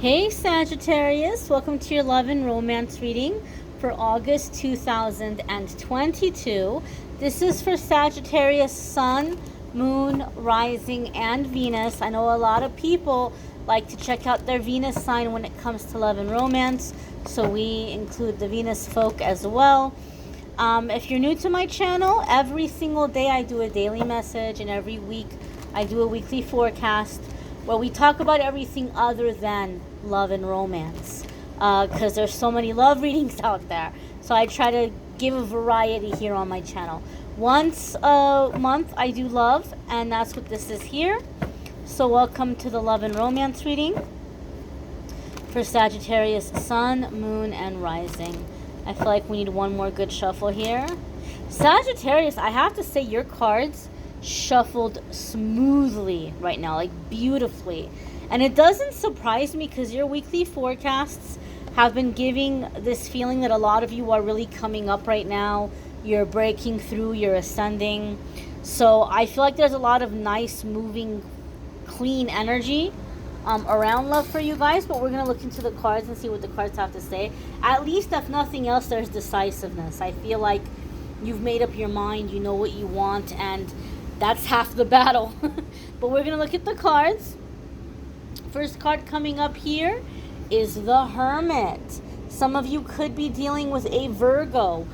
Hey Sagittarius, welcome to your love and romance reading for August 2022. This is for Sagittarius Sun, Moon, Rising, and Venus. I know a lot of people like to check out their Venus sign when it comes to love and romance, so we include the Venus folk as well. If you're new to my channel, every single day I do a daily message, and every week I do a weekly forecast where we talk about everything other than love and romance, because there's so many love readings out there. So I try to give a variety here on my channel. Once a month I do love, and that's what this is here. So welcome to the love and romance reading for Sagittarius Sun, Moon, and Rising. I feel like we need one more good shuffle here. Sagittarius, I have to say your cards shuffled smoothly right now, like beautifully. And it doesn't surprise me because your weekly forecasts have been giving this feeling that a lot of you are really coming up right now. You're breaking through, you're ascending. So I feel like there's a lot of nice, moving, clean energy around love for you guys. But we're going to look into the cards and see what the cards have to say. At least, if nothing else, there's decisiveness. I feel like you've made up your mind, you know what you want, and that's half the battle. But we're going to look at the cards. First card coming up here is the Hermit. Some of you could be dealing with a Virgo.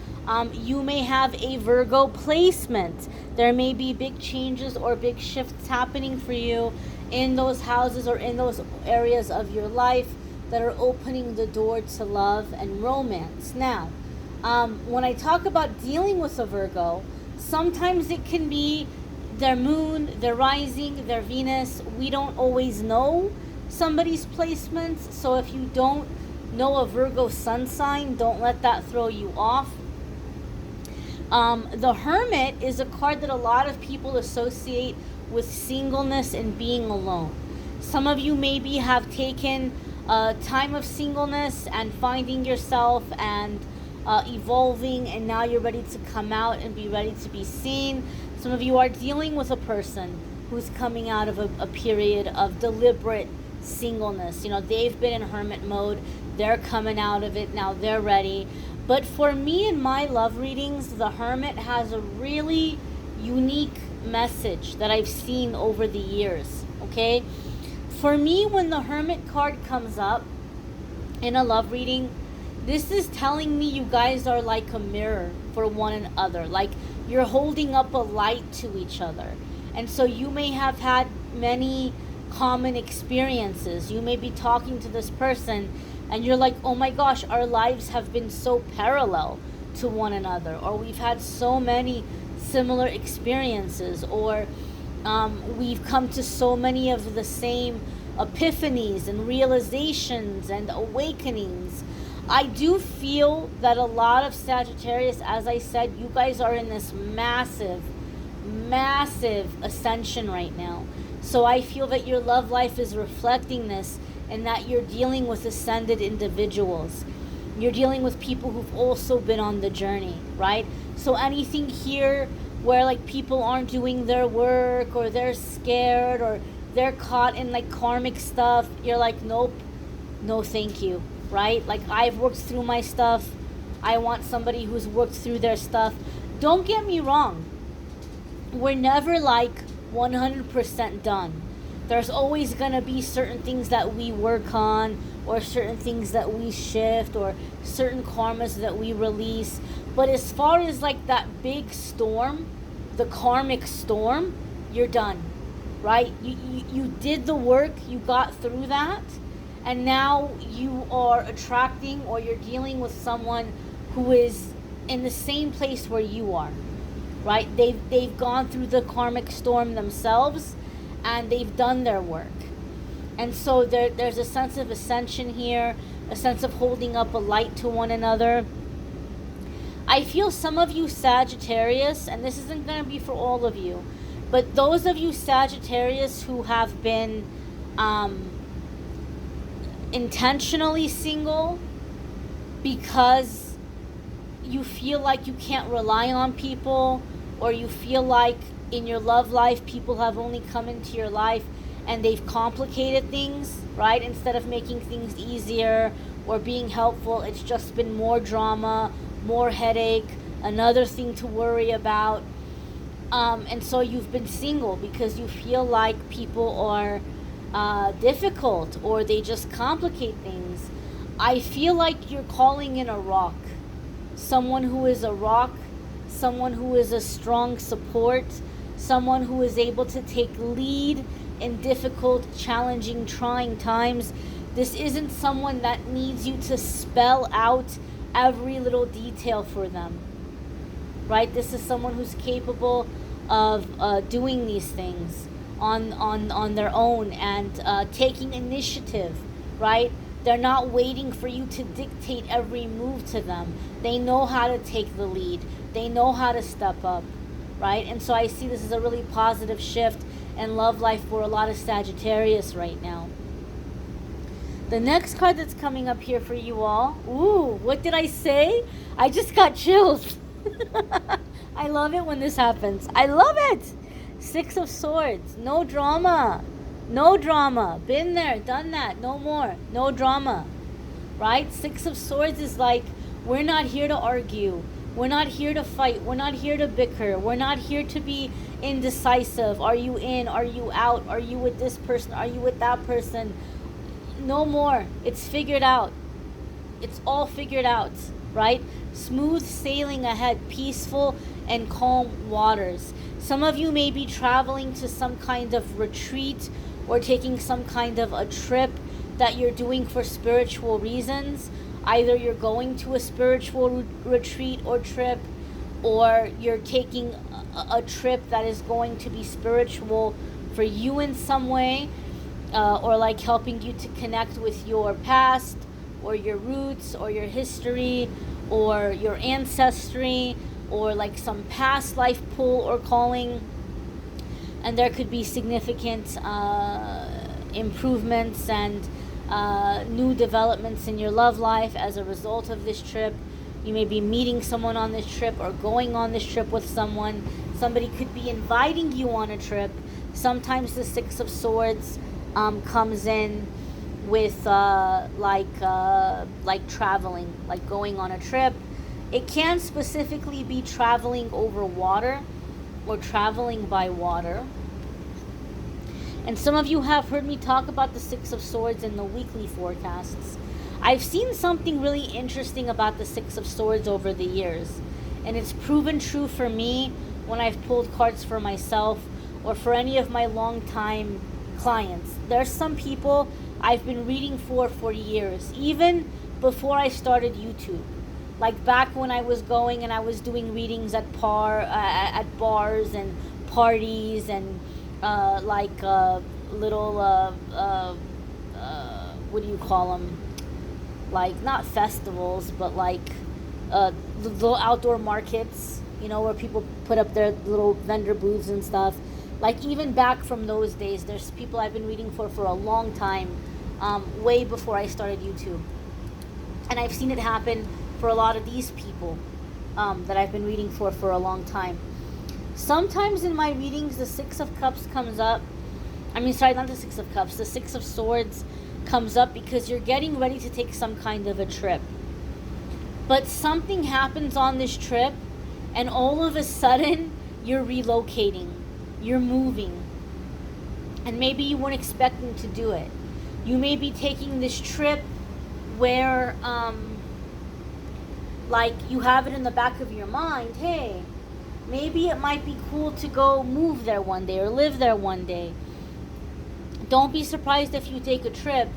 You may have a Virgo placement. There may be big changes or big shifts happening for you in those houses or in those areas of your life that are opening the door to love and romance. Now, when I talk about dealing with a Virgo, sometimes it can be their moon, their rising, their Venus. We don't always know somebody's placements, so if you don't know a Virgo sun sign, don't let that throw you off. The Hermit is a card that a lot of people associate with singleness and being alone. Some of you maybe have taken a time of singleness and finding yourself and evolving, and now you're ready to come out and be ready to be seen. Some of you are dealing with a person who's coming out of a period of deliberate singleness. You know, they've been in hermit mode, they're coming out of it, now they're ready. But for me in my love readings, the Hermit has a really unique message that I've seen over the years. Okay, for me, when the Hermit card comes up in a love reading, this is telling me you guys are like a mirror for one another, like you're holding up a light to each other. And so you may have had many common experiences. You may be talking to this person and you're like, oh my gosh, our lives have been so parallel to one another, or we've had so many similar experiences, or we've come to so many of the same epiphanies and realizations and awakenings. I do feel that a lot of Sagittarius, as I said, you guys are in this massive ascension right now. So I feel that your love life is reflecting this, and that you're dealing with ascended individuals. You're dealing with people who've also been on the journey, right? So anything here where like people aren't doing their work, or they're scared, or they're caught in like karmic stuff, you're like, nope, no thank you, right? Like, I've worked through my stuff. I want somebody who's worked through their stuff. Don't get me wrong. We're never like 100% done. There's always going to be certain things that we work on, or certain things that we shift, or certain karmas that we release. But as far as like that big storm, the karmic storm, you're done, right? You did the work, you got through that, and now you are attracting, or you're dealing with someone who is in the same place where you are, right? They've gone through the karmic storm themselves, and they've done their work. And so there's a sense of ascension here, a sense of holding up a light to one another. I feel some of you Sagittarius, and this isn't going to be for all of you, but those of you Sagittarius who have been intentionally single because you feel like you can't rely on people, or you feel like in your love life people have only come into your life and they've complicated things, right? Instead of making things easier or being helpful, it's just been more drama, more headache, another thing to worry about. And so you've been single because you feel like people are difficult, or they just complicate things. I feel like you're calling in a rock. Someone who is a rock, someone who is a strong support, someone who is able to take lead in difficult, challenging, trying times. This isn't someone that needs you to spell out every little detail for them, right? This is someone who's capable of doing these things on their own, and taking initiative, right? They're not waiting for you to dictate every move to them. They know how to take the lead. They know how to step up, right? And so I see this as a really positive shift in love life for a lot of Sagittarius right now. The next card that's coming up here for you all. Ooh, what did I say? I just got chills. I love it when this happens. I love it. Six of Swords. No drama. No drama. Been there, done that. No more. No drama. Right? Six of Swords is like, we're not here to argue. We're not here to fight. We're not here to bicker. We're not here to be indecisive. Are you in? Are you out? Are you with this person? Are you with that person? No more. It's figured out. It's all figured out, right? Smooth sailing ahead, peaceful and calm waters. Some of you may be traveling to some kind of retreat or taking some kind of a trip that you're doing for spiritual reasons. Either you're going to a spiritual retreat or trip, or you're taking a trip that is going to be spiritual for you in some way, or like helping you to connect with your past or your roots or your history or your ancestry, or like some past life pull or calling. And there could be significant improvements and new developments in your love life as a result of this trip. You may be meeting someone on this trip or going on this trip with someone. Somebody could be inviting you on a trip. Sometimes the Six of Swords comes in with like traveling, like going on a trip. It can specifically be traveling over water or traveling by water. And some of you have heard me talk about the Six of Swords in the weekly forecasts. I've seen something really interesting about the Six of Swords over the years, and it's proven true for me when I've pulled cards for myself or for any of my long-time clients. There's some people I've been reading for years, even before I started YouTube. Like back when I was going and I was doing readings at bars and parties and little what do you call them? Like not festivals, but like little outdoor markets, you know, where people put up their little vendor booths and stuff. Like even back from those days, there's people I've been reading for a long time, way before I started YouTube. And I've seen it happen for a lot of these people that I've been reading for a long time. Sometimes in my readings, the Six of Cups comes up. Not the Six of Cups. The Six of Swords comes up because you're getting ready to take some kind of a trip. But something happens on this trip, and all of a sudden, you're relocating. You're moving. And maybe you weren't expecting to do it. You may be taking this trip where, you have it in the back of your mind, hey, maybe it might be cool to go move there one day or live there one day. Don't be surprised if you take a trip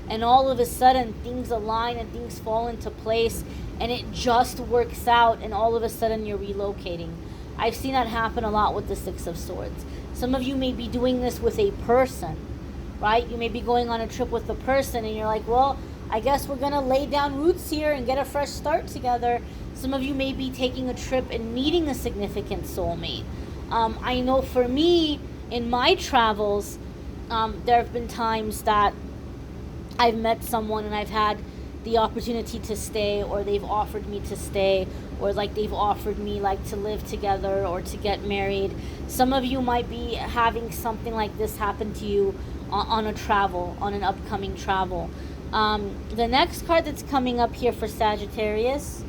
and all of a sudden things align and things fall into place and it just works out and all of a sudden you're relocating. I've seen that happen a lot with the Six of Swords. Some of you may be doing this with a person, right? You may be going on a trip with a person and you're like, well, I guess we're going to lay down roots here and get a fresh start together. Some of you may be taking a trip and meeting a significant soulmate. I know for me, in my travels, there have been times that I've met someone and I've had the opportunity to stay, or they've offered me to stay, or like they've offered me like to live together or to get married. Some of you might be having something like this happen to you on an upcoming travel. The next card that's coming up here for Sagittarius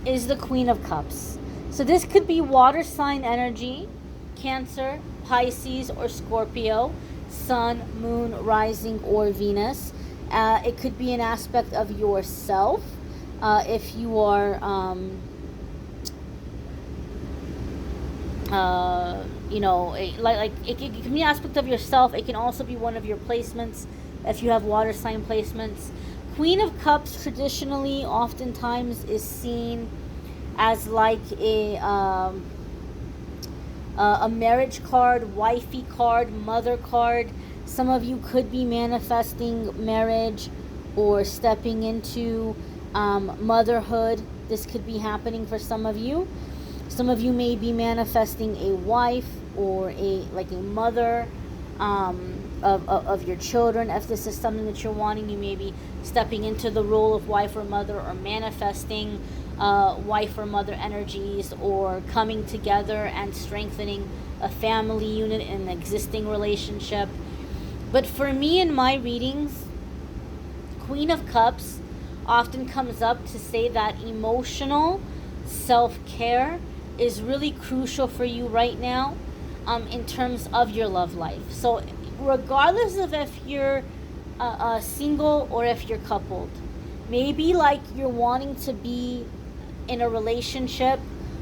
is the Queen of Cups. So this could be water sign energy, Cancer, Pisces, or Scorpio, Sun, Moon, Rising, or Venus. It could be an aspect of yourself. If you are, it can be an aspect of yourself. It can also be one of your placements if you have water sign placements. Queen of Cups traditionally, oftentimes, is seen as like a marriage card, wifey card, mother card. Some of you could be manifesting marriage or stepping into motherhood. This could be happening for some of you. Some of you may be manifesting a wife or a mother of your children. If this is something that you're wanting, you may be stepping into the role of wife or mother, or manifesting wife or mother energies, or coming together and strengthening a family unit in an existing relationship. But for me, in my readings, Queen of Cups often comes up to say that emotional self-care is really crucial for you right now, in terms of your love life. So regardless of if you're single or if you're coupled, maybe like you're wanting to be in a relationship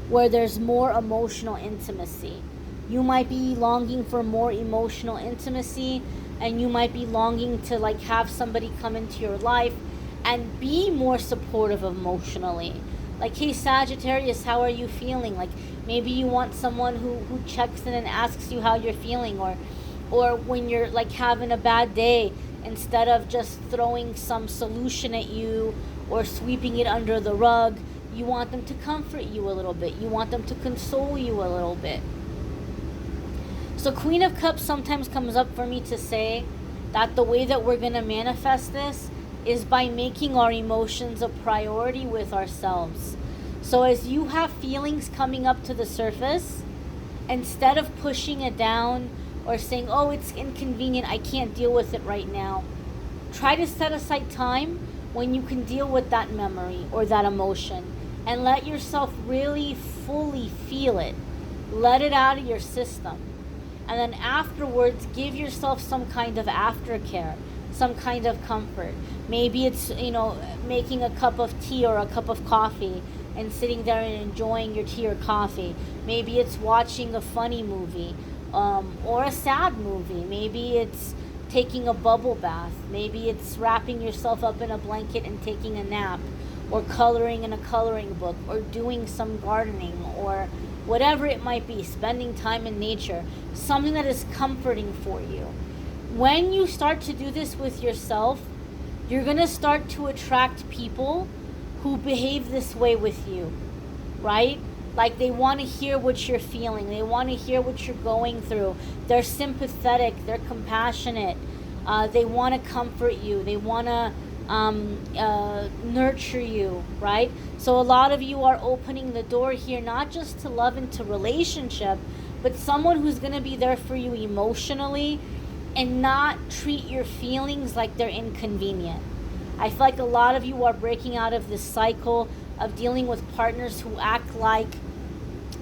where there's more emotional intimacy. You might be longing for more emotional intimacy, and you might be longing to like have somebody come into your life and be more supportive emotionally. Like, hey Sagittarius, how are you feeling? Like, maybe you want someone who checks in and asks you how you're feeling, or when you're like having a bad day, instead of just throwing some solution at you or sweeping it under the rug, you want them to comfort you a little bit. You want them to console you a little bit. So Queen of Cups sometimes comes up for me to say that the way that we're going to manifest this is by making our emotions a priority with ourselves. So as you have feelings coming up to the surface, instead of pushing it down or saying, oh, it's inconvenient, I can't deal with it right now, try to set aside time when you can deal with that memory or that emotion, and let yourself really fully feel it. Let it out of your system. And then afterwards, give yourself some kind of aftercare, some kind of comfort. Maybe it's, making a cup of tea or a cup of coffee and sitting there and enjoying your tea or coffee. Maybe it's watching a funny movie, or a sad movie. Maybe it's taking a bubble bath. Maybe it's wrapping yourself up in a blanket and taking a nap, or coloring in a coloring book, or doing some gardening, or whatever it might be, spending time in nature, something that is comforting for you. When you start to do this with yourself, you're going to start to attract people who behave this way with you, right? Like, they want to hear what you're feeling. They want to hear what you're going through. They're sympathetic. They're compassionate. They want to comfort you. They want to nurture you, right? So a lot of you are opening the door here, not just to love and to relationship, but someone who's going to be there for you emotionally and not treat your feelings like they're inconvenient. I feel like a lot of you are breaking out of this cycle of dealing with partners who act like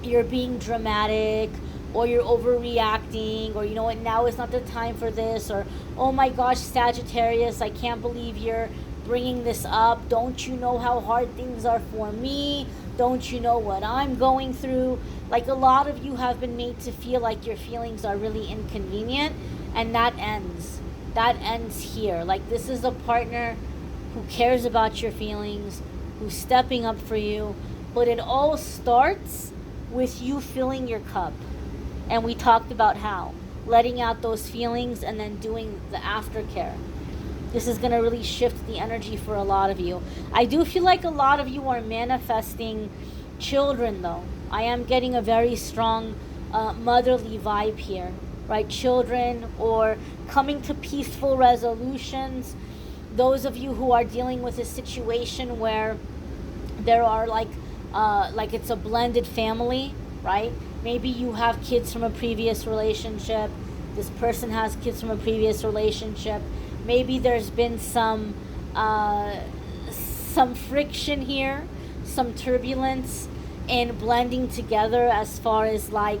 you're being dramatic, or you're overreacting, or, you know what, now is not the time for this, or, oh my gosh, Sagittarius, I can't believe you're bringing this up. Don't you know how hard things are for me? Don't you know what I'm going through? Like, a lot of you have been made to feel like your feelings are really inconvenient, and that ends. That ends here. Like, this is a partner who cares about your feelings, who's stepping up for you, but it all starts with you filling your cup. And we talked about how letting out those feelings and then doing the aftercare. This is going to really shift the energy for a lot of you. I do feel like a lot of you are manifesting children, though. I am getting a very strong motherly vibe here, right? Children, or coming to peaceful resolutions. those of you who are dealing with a situation where there are like it's a blended family, right? Maybe you have kids from a previous relationship. This person has kids from a previous relationship. Maybe there's been some friction here, some turbulence in blending together as far as like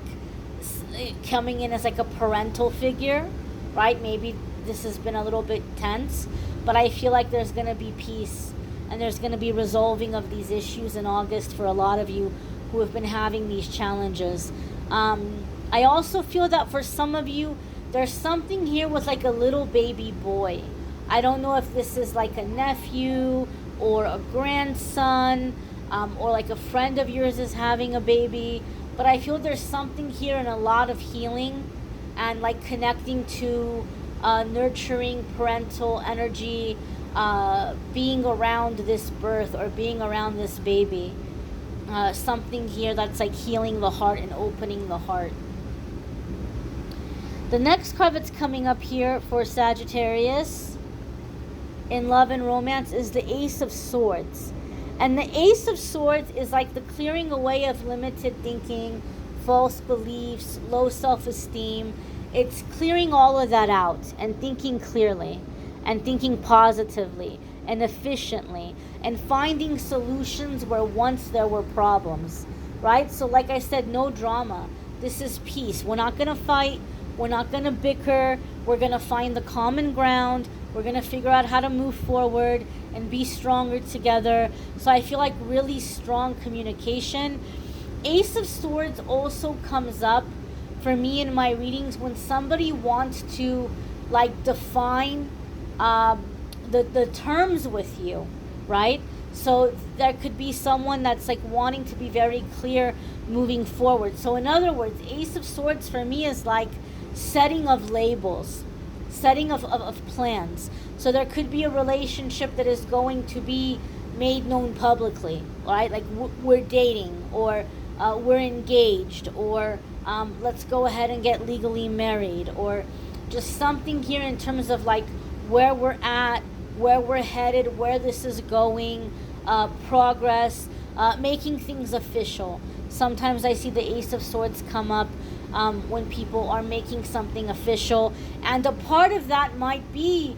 coming in as like a parental figure, right? Maybe this has been a little bit tense, but I feel like there's going to be peace and there's going to be resolving of these issues in August for a lot of you who have been having these challenges. I also feel that for some of you, there's something here with like a little baby boy. I don't know if this is like a nephew or a grandson, or like a friend of yours is having a baby, but I feel there's something here and a lot of healing and like connecting to nurturing parental energy, being around this birth or being around this baby. Something here that's like healing the heart and opening the heart. The next card that's coming up here for Sagittarius in love and romance is the Ace of Swords. And the Ace of Swords is like the clearing away of limited thinking, false beliefs, low self-esteem. It's clearing all of that out and thinking clearly and thinking positively and efficiently and finding solutions where once there were problems, right? So like I said, no drama. This is peace. We're not going to fight. We're not going to bicker. We're going to find the common ground. We're going to figure out how to move forward and be stronger together. So I feel like really strong communication. Ace of Swords also comes up for me in my readings when somebody wants to like define the terms with you, right? So there could be someone that's like wanting to be very clear moving forward. So in other words, Ace of Swords for me is like setting of labels, setting of plans. So there could be a relationship that is going to be made known publicly, right? Like we're dating, or we're engaged, or let's go ahead and get legally married, or just something here in terms of like where we're at, where we're headed, where this is going, progress, making things official. Sometimes I see the Ace of Swords come up when people are making something official, and a part of that might be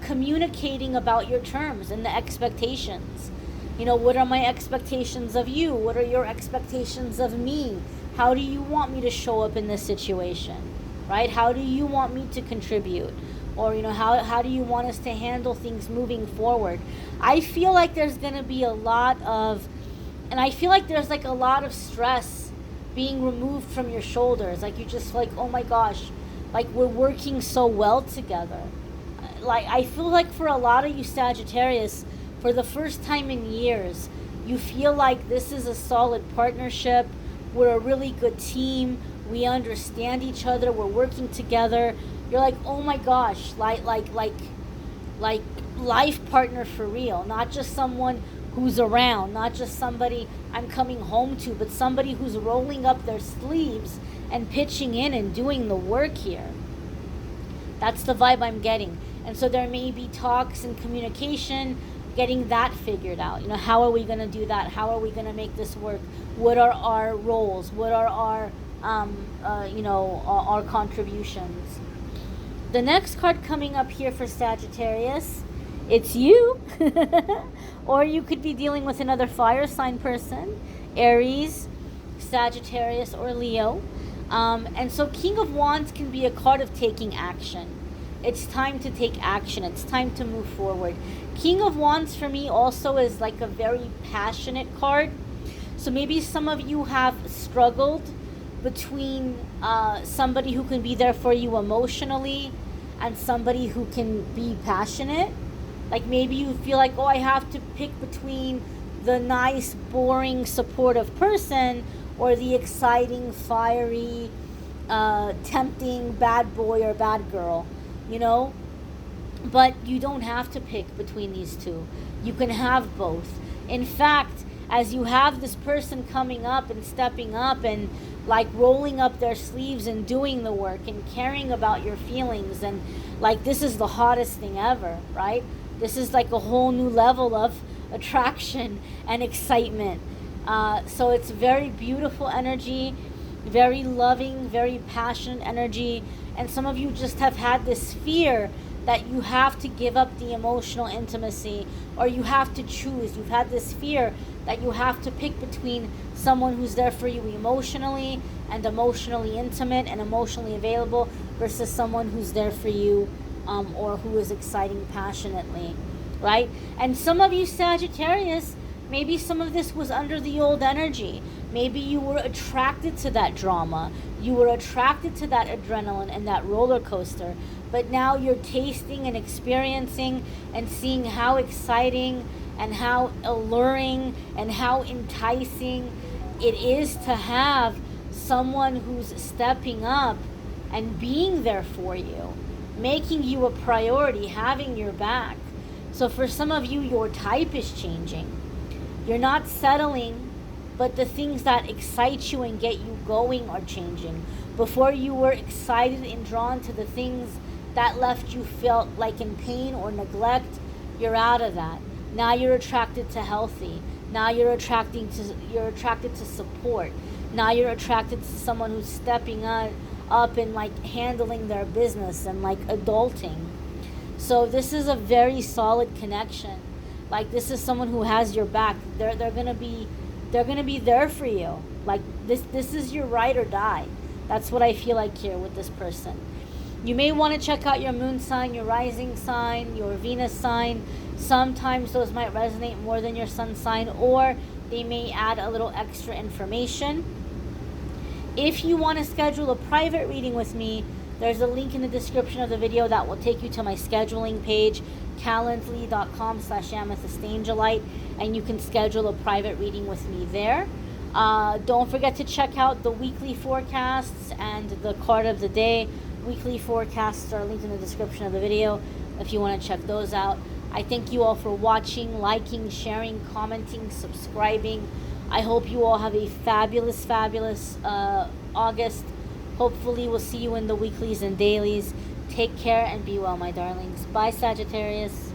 communicating about your terms and the expectations. You know, what are my expectations of you? What are your expectations of me? How do you want me to show up in this situation, right? How do you want me to contribute? Or, you know, how do you want us to handle things moving forward? I feel like there's going to be a lot of, and I feel like there's like a lot of stress being removed from your shoulders. Like you just like, oh my gosh, like we're working so well together. Like I feel like for a lot of you Sagittarius, for the first time in years, you feel like this is a solid partnership. We're a really good team. We understand each other. We're working together. You're like, oh my gosh, like life partner for real. Not just someone who's around, not just somebody I'm coming home to, but somebody who's rolling up their sleeves and pitching in and doing the work here. That's the vibe I'm getting. And so there may be talks and communication, getting that figured out. You know, how are we going to do that? How are we going to make this work? What are our roles? What are our, our contributions? The next card coming up here for Sagittarius, it's you. Or you could be dealing with another fire sign person, Aries, Sagittarius, or Leo. And so King of Wands can be a card of taking action. It's time to take action. It's time to move forward. King of Wands for me also is like a very passionate card. So maybe some of you have struggled between somebody who can be there for you emotionally and somebody who can be passionate. Like maybe you feel like, oh, I have to pick between the nice, boring, supportive person or the exciting, fiery, tempting bad boy or bad girl, you know? But you don't have to pick between these two. You can have both. In fact, as you have this person coming up and stepping up and like rolling up their sleeves and doing the work and caring about your feelings, and like this is the hottest thing ever, right? This is like a whole new level of attraction and excitement. So it's very beautiful energy, very loving, very passionate energy. And some of you just have had this fear that you have to give up the emotional intimacy, or you have to choose. You've had this fear that you have to pick between someone who's there for you emotionally and emotionally intimate and emotionally available versus someone who's there for you or who is exciting passionately, right? And some of you Sagittarius, maybe some of this was under the old energy. Maybe you were attracted to that drama. You were attracted to that adrenaline and that roller coaster. But now you're tasting and experiencing and seeing how exciting and how alluring and how enticing it is to have someone who's stepping up and being there for you, making you a priority, having your back. So for some of you, your type is changing. You're not settling, but the things that excite you and get you going are changing. Before, you were excited and drawn to the things that left you felt like in pain or neglect. You're out of that. Now you're attracted to healthy. Now you're attracted to support. Now you're attracted to someone who's stepping up and like handling their business and like adulting. So this is a very solid connection. Like this is someone who has your back. They're gonna be there for you. Like this is your ride or die. That's what I feel like here with this person. You may want to check out your moon sign, your rising sign, your Venus sign. Sometimes those might resonate more than your sun sign, or they may add a little extra information. If you want to schedule a private reading with me, there's a link in the description of the video that will take you to my scheduling page, calendly.com/amethystangellite, and you can schedule a private reading with me there. Don't forget to check out the weekly forecasts and the card of the day. Weekly forecasts are linked in the description of the video if you want to check those out. I thank you all for watching, liking, sharing, commenting, subscribing. I hope you all have a fabulous August. Hopefully we'll see you in the weeklies and dailies. Take care and be well, my darlings. Bye, Sagittarius.